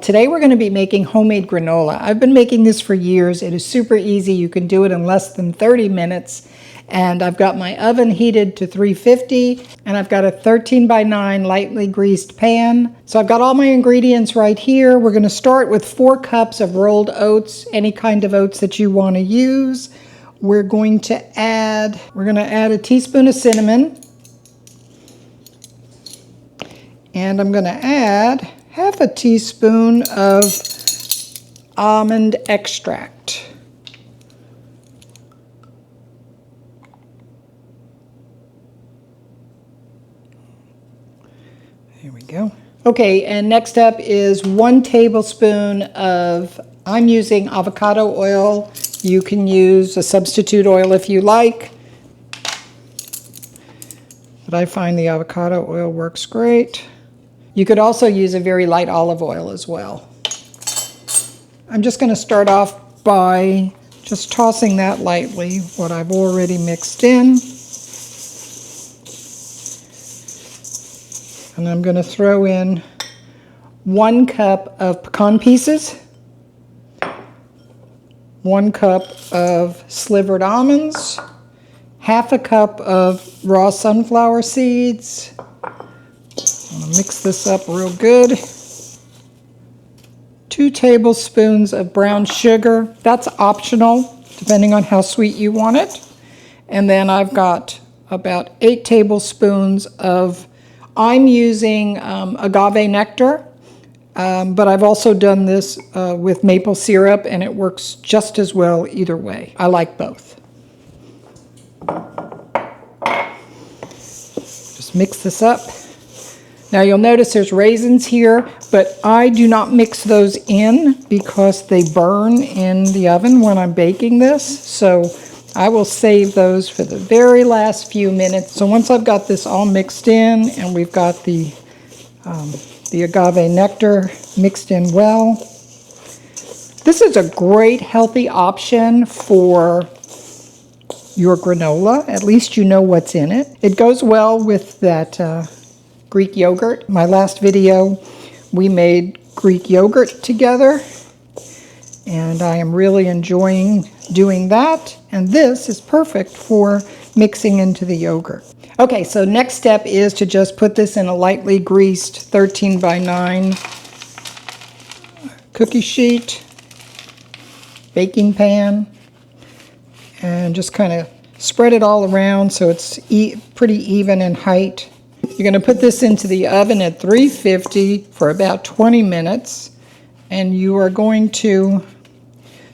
Today we're going to be making homemade granola. I've been making this for years. It is super easy. You can do it in less than 30 minutes. And I've got my oven heated to 350 and I've got a 13x9 lightly greased pan. So I've got all my ingredients right here. We're going to start with 4 cups of rolled oats, any kind of oats that you want to use. We're going to add a teaspoon of cinnamon. And I'm going to add half a teaspoon of almond extract. Here we go. Okay, and next up is 1 tablespoon of, I'm using avocado oil. You can use a substitute oil if you like, but I find the avocado oil works great. You could also use a very light olive oil as well. I'm just going to start off by just tossing that lightly, what I've already mixed in. And I'm going to throw in 1 cup of pecan pieces, 1 cup of slivered almonds, half a cup of raw sunflower seeds. I'm going to mix this up real good. 2 tablespoons of brown sugar. That's optional, depending on how sweet you want it. And then I've got about 8 tablespoons of, I'm using agave nectar, but I've also done this with maple syrup, and it works just as well either way. I like both. Just mix this up. Now you'll notice there's raisins here, but I do not mix those in because they burn in the oven when I'm baking this. So I will save those for the very last few minutes. So once I've got this all mixed in and we've got the agave nectar mixed in well, this is a great healthy option for your granola. At least you know what's in it. It goes well with that Greek yogurt. My last video, we made Greek yogurt together, and I am really enjoying doing that. And this is perfect for mixing into the yogurt. Okay, so next step is to just put this in a lightly greased 13x9 cookie sheet, baking pan, and just kind of spread it all around so it's pretty even in height. You're going to put this into the oven at 350 for about 20 minutes, and you are going to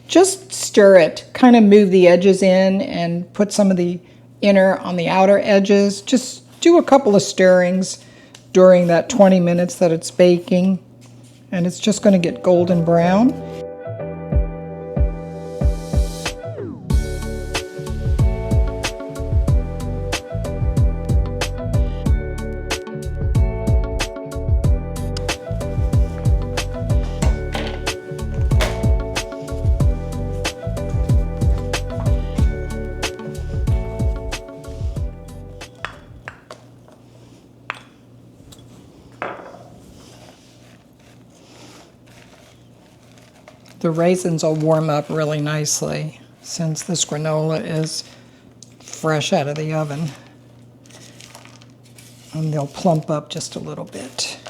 just stir it, kind of move the edges in and put some of the inner on the outer edges. Just do a couple of stirrings during that 20 minutes that it's baking, and it's just going to get golden brown. The raisins will warm up really nicely since this granola is fresh out of the oven. And they'll plump up just a little bit.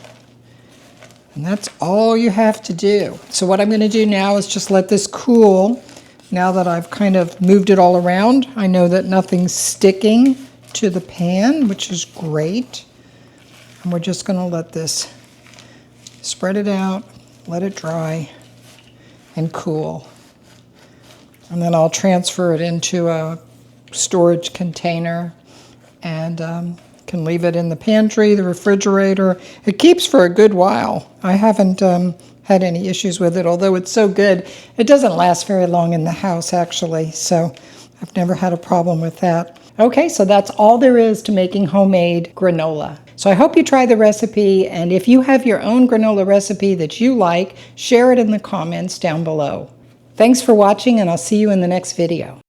And that's all you have to do. So what I'm going to do now is just let this cool. Now that I've kind of moved it all around, I know that nothing's sticking to the pan, which is great. And we're just going to let this spread it out, let it dry, and cool. And then I'll transfer it into a storage container and can leave it in the pantry, the refrigerator. It keeps for a good while. I haven't had any issues with it, although it's so good. It doesn't last very long in the house, actually, so I've never had a problem with that. Okay, so that's all there is to making homemade granola. So I hope you try the recipe, and if you have your own granola recipe that you like, share it in the comments down below. Thanks for watching, and I'll see you in the next video.